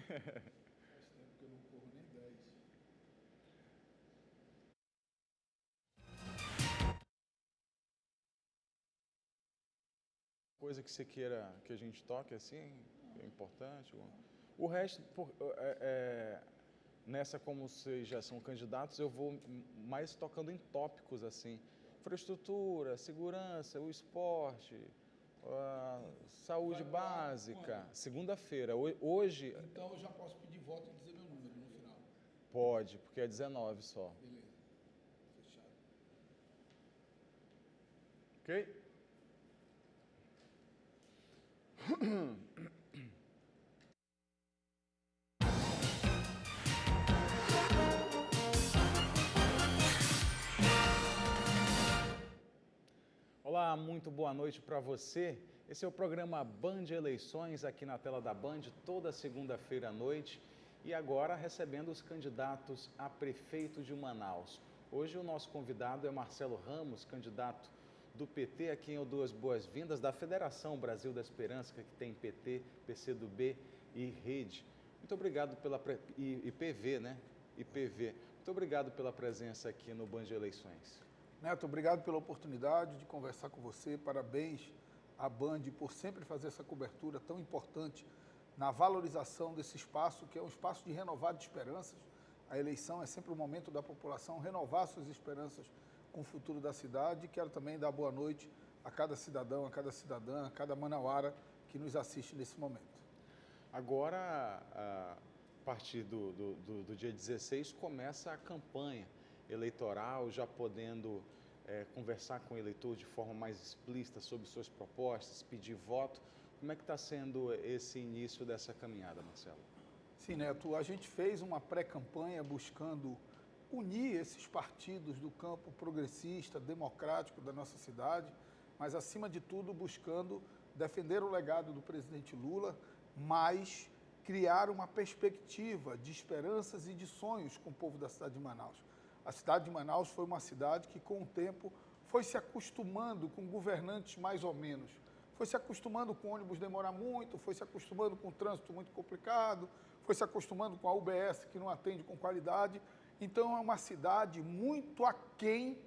Faz tempo que eu não corro nem 10. Coisa que você queira que a gente toque assim, é importante. O resto, nessa, como vocês já são candidatos, eu vou mais tocando em tópicos assim: infraestrutura, segurança, o esporte, a saúde Vai pra básica. quando? Segunda-feira. Hoje Então eu já posso pedir voto e dizer meu número no final. pode, porque é 19 só. Beleza. Fechado. Ok? Olá, muito boa noite para você. Esse é o programa Band Eleições, aqui na tela da Band, toda segunda-feira à noite. E agora recebendo os candidatos a prefeito de Manaus. Hoje o nosso convidado é Marcelo Ramos, candidato do PT, a quem eu dou as boas-vindas, da Federação Brasil da Esperança, que tem PT, PCdoB e Rede. Muito obrigado pela... e PV, né? IPV. Muito obrigado pela presença aqui no Band Eleições. Neto, obrigado pela oportunidade de conversar com você. Parabéns à Band por sempre fazer essa cobertura tão importante na valorização desse espaço, que é um espaço de renovar de esperanças. A eleição é sempre o momento da população renovar suas esperanças com o futuro da cidade. Quero também dar boa noite a cada cidadão, a cada cidadã, a cada manauara que nos assiste nesse momento. Agora, a partir do dia 16, começa a campanha eleitoral, já podendo conversar com o eleitor de forma mais explícita sobre suas propostas, pedir voto. Como é que está sendo esse início dessa caminhada, Marcelo? Sim, Neto, a gente fez uma pré-campanha buscando unir esses partidos do campo progressista, democrático da nossa cidade, mas, acima de tudo, buscando defender o legado do presidente Lula, mas criar uma perspectiva de esperanças e de sonhos com o povo da cidade de Manaus. A cidade de Manaus foi uma cidade que, com o tempo, foi se acostumando com governantes mais ou menos. Foi se acostumando com o ônibus demorar muito, foi se acostumando com o trânsito muito complicado, foi se acostumando com a UBS que não atende com qualidade. Então é uma cidade muito aquém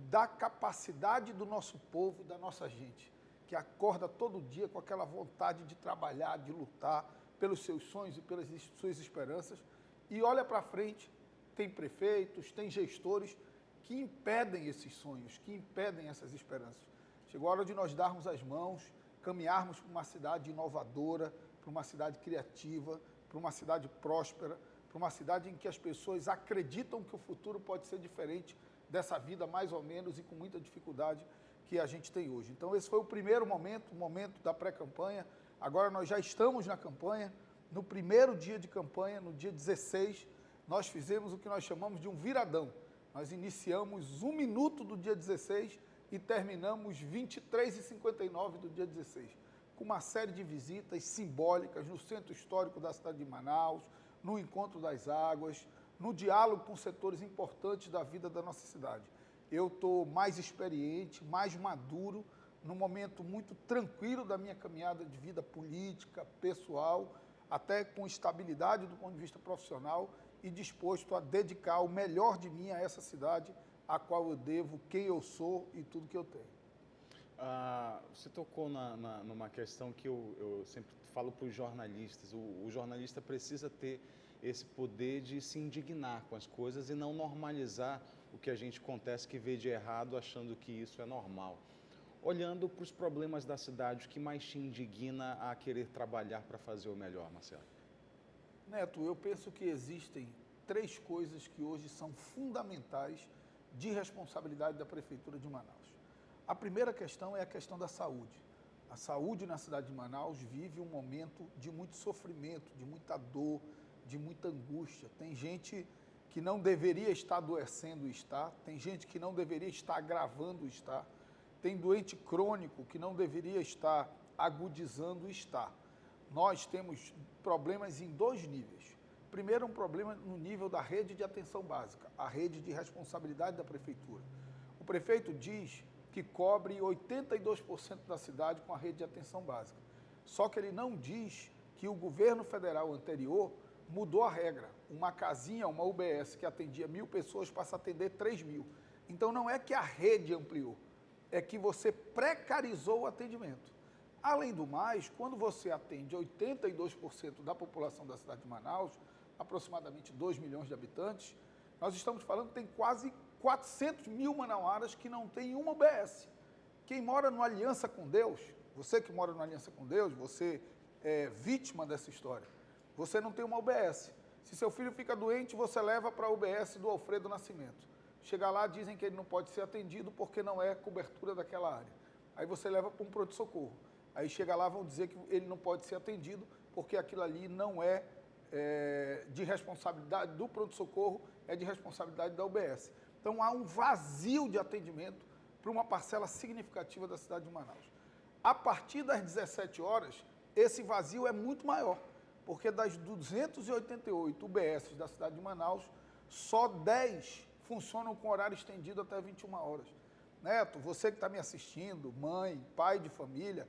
da capacidade do nosso povo, da nossa gente, que acorda todo dia com aquela vontade de trabalhar, de lutar pelos seus sonhos e pelas suas esperanças, e olha para frente, tem prefeitos, tem gestores que impedem esses sonhos, que impedem essas esperanças. Chegou a hora de nós darmos as mãos, caminharmos para uma cidade inovadora, para uma cidade criativa, para uma cidade próspera, para uma cidade em que as pessoas acreditam que o futuro pode ser diferente dessa vida mais ou menos e com muita dificuldade que a gente tem hoje. Então esse foi o primeiro momento, o momento da pré-campanha. Agora nós já estamos na campanha. No primeiro dia de campanha, no dia 16, nós fizemos o que nós chamamos de um viradão. Nós iniciamos 1 minuto do dia 16 e terminamos 23h59 do dia 16, com uma série de visitas simbólicas no centro histórico da cidade de Manaus, no Encontro das Águas, no diálogo com setores importantes da vida da nossa cidade. Eu estou mais experiente, mais maduro, num momento muito tranquilo da minha caminhada de vida política, pessoal, até com estabilidade do ponto de vista profissional e disposto a dedicar o melhor de mim a essa cidade, a qual eu devo quem eu sou e tudo que eu tenho. Você tocou numa questão que eu sempre falo para os jornalistas. O jornalista precisa ter esse poder de se indignar com as coisas e não normalizar o que a gente acontece que vê de errado achando que isso é normal. Olhando para os problemas da cidade, o que mais te indigna a querer trabalhar para fazer o melhor, Marcelo? Neto, eu penso que existem 3 coisas que hoje são fundamentais de responsabilidade da Prefeitura de Manaus. A primeira questão é a questão da saúde. A saúde na cidade de Manaus vive um momento de muito sofrimento, de muita dor, de muita angústia. Tem gente que não deveria estar adoecendo e está, tem gente que não deveria estar agravando e está, tem doente crônico que não deveria estar agudizando e está. Nós temos problemas em 2 níveis. Primeiro, um problema no nível da rede de atenção básica, a rede de responsabilidade da Prefeitura. O prefeito diz que cobre 82% da cidade com a rede de atenção básica. Só que ele não diz que o governo federal anterior mudou a regra. Uma casinha, uma UBS que atendia 1.000 pessoas passa a atender 3.000. Então não é que a rede ampliou, é que você precarizou o atendimento. Além do mais, quando você atende 82% da população da cidade de Manaus, aproximadamente 2 milhões de habitantes, nós estamos falando que tem quase 400 mil manauaras que não tem uma UBS. Quem mora no Aliança com Deus, você que mora no Aliança com Deus, você é vítima dessa história, você não tem uma UBS. Se seu filho fica doente, você leva para a UBS do Alfredo Nascimento. Chega lá, dizem que ele não pode ser atendido porque não é cobertura daquela área. Aí você leva para um pronto-socorro. Aí chega lá, vão dizer que ele não pode ser atendido porque aquilo ali não é, de responsabilidade do pronto-socorro, é de responsabilidade da UBS. Então há um vazio de atendimento para uma parcela significativa da cidade de Manaus. A partir das 17 horas, esse vazio é muito maior, porque das 288 UBSs da cidade de Manaus, só 10 funcionam com horário estendido até 21 horas. Neto, você que está me assistindo, mãe, pai de família,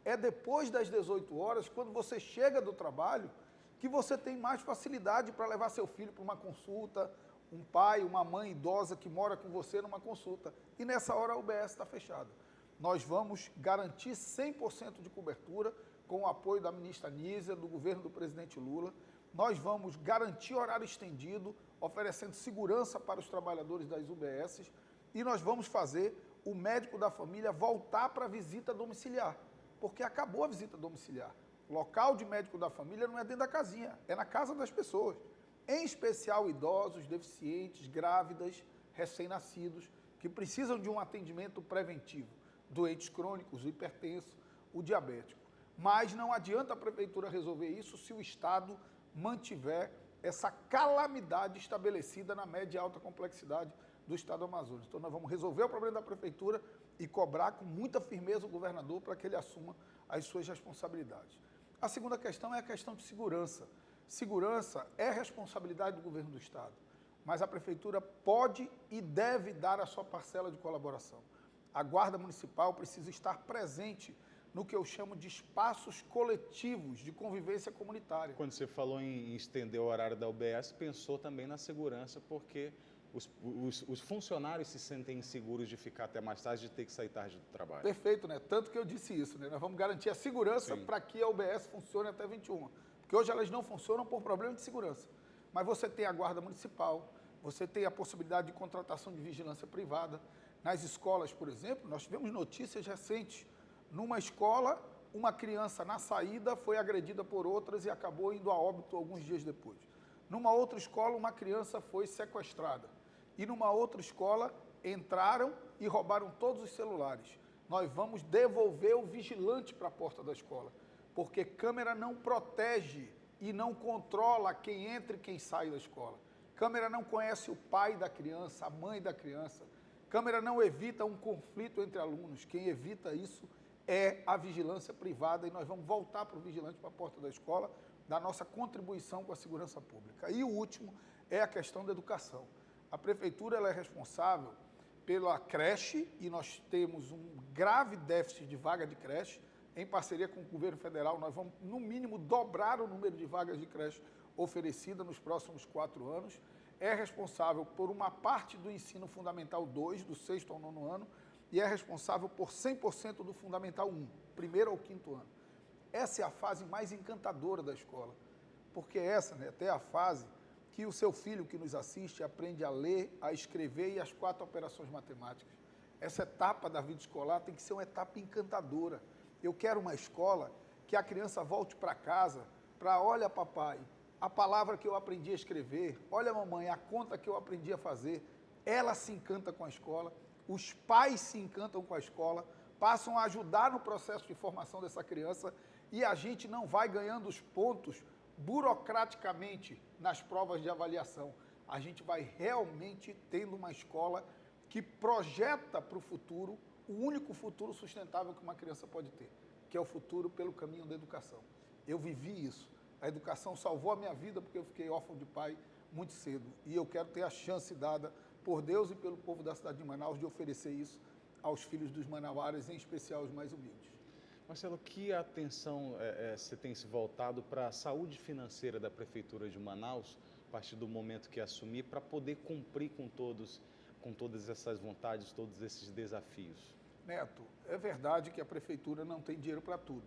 é depois das 18 horas, quando você chega do trabalho, que você tem mais facilidade para levar seu filho para uma consulta, um pai, uma mãe idosa que mora com você numa consulta. E nessa hora a UBS está fechada. Nós vamos garantir 100% de cobertura com o apoio da ministra Nízia, do governo do presidente Lula. Nós vamos garantir horário estendido, oferecendo segurança para os trabalhadores das UBSs. E nós vamos fazer o médico da família voltar para a visita domiciliar, porque acabou a visita domiciliar. O local de médico da família não é dentro da casinha, é na casa das pessoas. Em especial idosos, deficientes, grávidas, recém-nascidos, que precisam de um atendimento preventivo. Doentes crônicos, o hipertenso, o diabético. Mas não adianta a prefeitura resolver isso se o Estado mantiver essa calamidade estabelecida na média e alta complexidade do Estado do Amazonas. Então nós vamos resolver o problema da prefeitura e cobrar com muita firmeza o governador para que ele assuma as suas responsabilidades. A segunda questão é a questão de segurança. Segurança é responsabilidade do governo do Estado, mas a prefeitura pode e deve dar a sua parcela de colaboração. A Guarda Municipal precisa estar presente no que eu chamo de espaços coletivos de convivência comunitária. Quando você falou em estender o horário da UBS, pensou também na segurança, porque os funcionários se sentem inseguros de ficar até mais tarde, de ter que sair tarde do trabalho. Perfeito, né? Tanto que eu disse isso, né? Nós vamos garantir a segurança para que a UBS funcione até 21. Porque hoje elas não funcionam por problema de segurança. Mas você tem a Guarda Municipal, você tem a possibilidade de contratação de vigilância privada. Nas escolas, por exemplo, nós tivemos notícias recentes. Numa escola, uma criança na saída foi agredida por outras e acabou indo a óbito alguns dias depois. Numa outra escola, uma criança foi sequestrada. E numa outra escola, entraram e roubaram todos os celulares. Nós vamos devolver o vigilante para a porta da escola, porque câmera não protege e não controla quem entra e quem sai da escola. Câmera não conhece o pai da criança, a mãe da criança. Câmera não evita um conflito entre alunos. Quem evita isso é a vigilância privada, e nós vamos voltar para o vigilante para a porta da escola, da nossa contribuição com a segurança pública. E o último é a questão da educação. A prefeitura ela é responsável pela creche, e nós temos um grave déficit de vaga de creche. Em parceria com o governo federal, nós vamos, no mínimo, dobrar o número de vagas de creche oferecida nos próximos 4 anos. É responsável por uma parte do ensino fundamental 2, do 6º ao 9º ano, e é responsável por 100% do fundamental 1, 1º ao 5º ano. Essa é a fase mais encantadora da escola, porque essa, né, até a fase que o seu filho que nos assiste aprende a ler, a escrever e as 4 operações matemáticas. Essa etapa da vida escolar tem que ser uma etapa encantadora. Eu quero uma escola que a criança volte para casa para, olha papai, a palavra que eu aprendi a escrever, olha mamãe, a conta que eu aprendi a fazer. Ela se encanta com a escola, os pais se encantam com a escola, passam a ajudar no processo de formação dessa criança, e a gente não vai ganhando os pontos burocraticamente nas provas de avaliação. A gente vai realmente tendo uma escola que projeta para o futuro o único futuro sustentável que uma criança pode ter, que é o futuro pelo caminho da educação. Eu vivi isso. A educação salvou a minha vida porque eu fiquei órfão de pai muito cedo. E eu quero ter a chance dada por Deus e pelo povo da cidade de Manaus de oferecer isso aos filhos dos manauaras, em especial os mais humildes. Marcelo, que atenção você tem se voltado para a saúde financeira da Prefeitura de Manaus, a partir do momento que assumir, para poder cumprir com todas essas vontades, todos esses desafios? Neto, é verdade que a Prefeitura não tem dinheiro para tudo,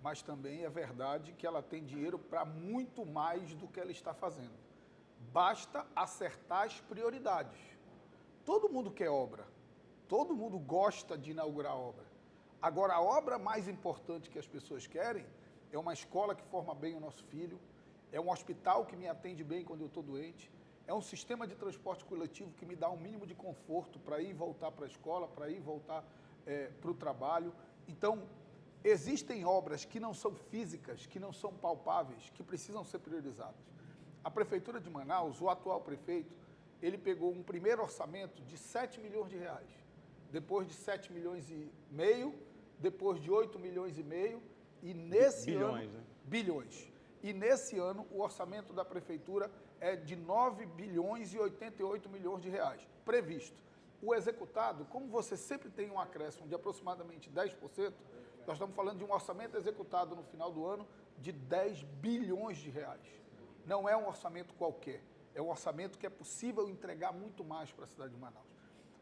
mas também é verdade que ela tem dinheiro para muito mais do que ela está fazendo. Basta acertar as prioridades. Todo mundo quer obra, todo mundo gosta de inaugurar obra. Agora, a obra mais importante que as pessoas querem é uma escola que forma bem o nosso filho, é um hospital que me atende bem quando eu estou doente, é um sistema de transporte coletivo que me dá um mínimo de conforto para ir e voltar para a escola, para ir e voltar para o trabalho. Então, existem obras que não são físicas, que não são palpáveis, que precisam ser priorizadas. A Prefeitura de Manaus, o atual prefeito, ele pegou um primeiro orçamento de 7 milhões de reais, depois de 7 milhões e meio, depois de 8 milhões e meio, e nesse bilhões, ano... né? Bilhões. E nesse ano, o orçamento da Prefeitura é de 9 bilhões e 88 milhões de reais, previsto. O executado, como você sempre tem um acréscimo de aproximadamente 10%, nós estamos falando de um orçamento executado no final do ano de 10 bilhões de reais. Não é um orçamento qualquer, é um orçamento que é possível entregar muito mais para a cidade de Manaus.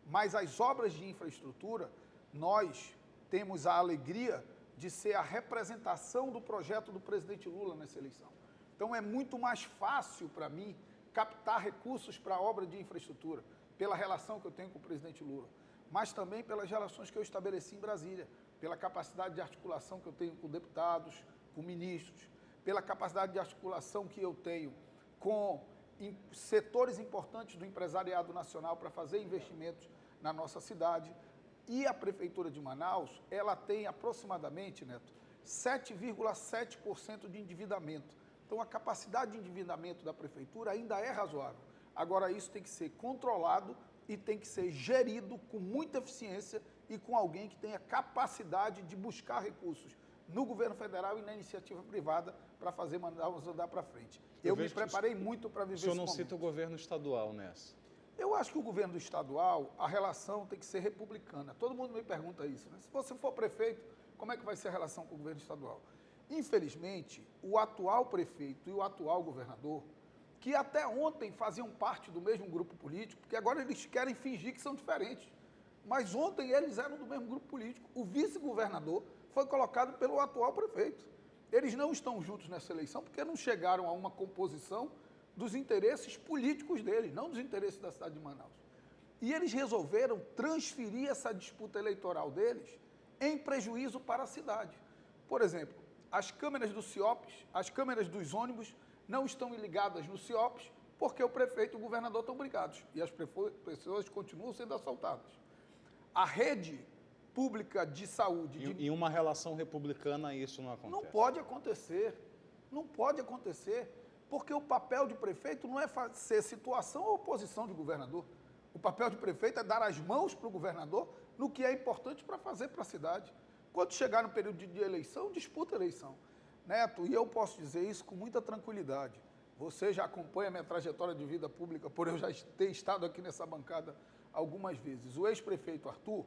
Mas as obras de infraestrutura, nós temos a alegria de ser a representação do projeto do presidente Lula nessa eleição. Então é muito mais fácil para mim captar recursos para a obra de infraestrutura, pela relação que eu tenho com o presidente Lula, mas também pelas relações que eu estabeleci em Brasília, pela capacidade de articulação que eu tenho com deputados, com ministros, pela capacidade de articulação que eu tenho com setores importantes do empresariado nacional para fazer investimentos na nossa cidade. E a Prefeitura de Manaus, ela tem aproximadamente, Neto, 7,7% de endividamento. Então, a capacidade de endividamento da Prefeitura ainda é razoável. Agora, isso tem que ser controlado e tem que ser gerido com muita eficiência e com alguém que tenha capacidade de buscar recursos no governo federal e na iniciativa privada para fazer Manaus andar para frente. Eu me preparei muito para viver esse momento. O senhor não cita o governo estadual nessa? Eu acho que o governo estadual, a relação tem que ser republicana. Todo mundo me pergunta isso, né? Se você for prefeito, como é que vai ser a relação com o governo estadual? Infelizmente, o atual prefeito e o atual governador, que até ontem faziam parte do mesmo grupo político, porque agora eles querem fingir que são diferentes, mas ontem eles eram do mesmo grupo político. O vice-governador foi colocado pelo atual prefeito. Eles não estão juntos nessa eleição porque não chegaram a uma composição dos interesses políticos dele, não dos interesses da cidade de Manaus. E eles resolveram transferir essa disputa eleitoral deles em prejuízo para a cidade. Por exemplo, as câmeras do CIOPS, as câmeras dos ônibus não estão ligadas no CIOPS porque o prefeito e o governador estão brigados e as pessoas continuam sendo assaltadas. A rede pública de saúde... Em uma relação republicana isso não acontece? Não pode acontecer, não pode acontecer, porque o papel de prefeito não é ser situação ou oposição de governador. O papel de prefeito é dar as mãos para o governador no que é importante para fazer para a cidade. Quando chegar no período de eleição, disputa a eleição. Neto, e eu posso dizer isso com muita tranquilidade. Você já acompanha a minha trajetória de vida pública, por eu já ter estado aqui nessa bancada algumas vezes. O ex-prefeito Arthur,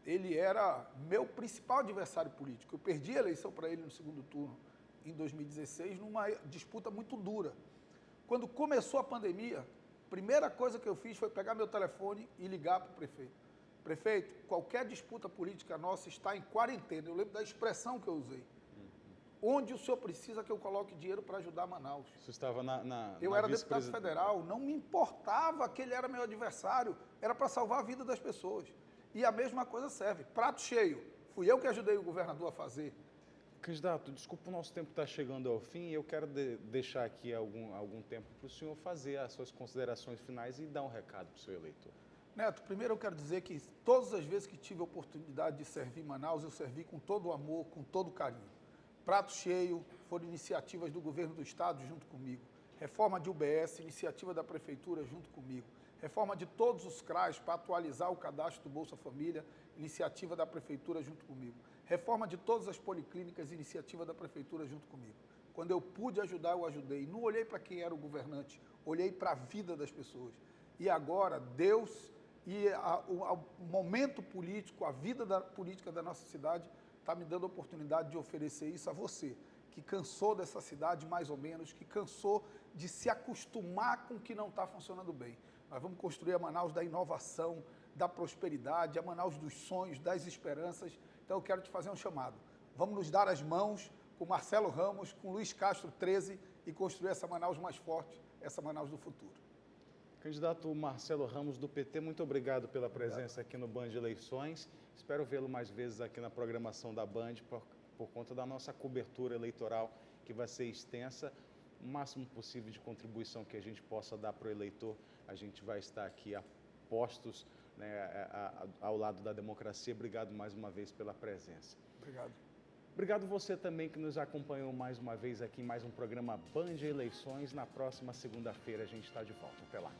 ele era meu principal adversário político. Eu perdi a eleição para ele no segundo turno, em 2016, numa disputa muito dura. Quando começou a pandemia, a primeira coisa que eu fiz foi pegar meu telefone e ligar para o prefeito. Prefeito, qualquer disputa política nossa está em quarentena. Eu lembro da expressão que eu usei. Onde o senhor precisa que eu coloque dinheiro para ajudar Manaus? Você estava Eu era deputado federal, não me importava que ele era meu adversário, era para salvar a vida das pessoas. E a mesma coisa serve. Prato cheio, fui eu que ajudei o governador a fazer. Candidato, desculpa, o nosso tempo está chegando ao fim e eu quero deixar aqui algum tempo para o senhor fazer as suas considerações finais e dar um recado para o seu eleitor. Neto, primeiro eu quero dizer que todas as vezes que tive a oportunidade de servir Manaus, eu servi com todo o amor, com todo o carinho. Prato cheio foram iniciativas do governo do estado junto comigo. Reforma de UBS, iniciativa da prefeitura junto comigo. Reforma de todos os CRAs para atualizar o cadastro do Bolsa Família, iniciativa da prefeitura junto comigo. Reforma de todas as policlínicas, iniciativa da prefeitura junto comigo. Quando eu pude ajudar, eu ajudei. Não olhei para quem era o governante, olhei para a vida das pessoas. E agora, Deus e o momento político, a vida política da nossa cidade, está me dando a oportunidade de oferecer isso a você, que cansou dessa cidade mais ou menos, que cansou de se acostumar com o que não está funcionando bem. Nós vamos construir a Manaus da inovação, da prosperidade, a Manaus dos sonhos, das esperanças. Então eu quero te fazer um chamado. Vamos nos dar as mãos com Marcelo Ramos, com Luiz Castro 13 e construir essa Manaus mais forte, essa Manaus do futuro. Candidato Marcelo Ramos, do PT, muito obrigado pela presença aqui no Band Eleições. Espero vê-lo mais vezes aqui na programação da Band, por conta da nossa cobertura eleitoral, que vai ser extensa. O máximo possível de contribuição que a gente possa dar para o eleitor, a gente vai estar aqui a postos, né, ao lado da democracia. Obrigado mais uma vez pela presença. Obrigado. Obrigado você também que nos acompanhou mais uma vez aqui em mais um programa Band Eleições. Na próxima segunda-feira a gente está de volta. Até lá.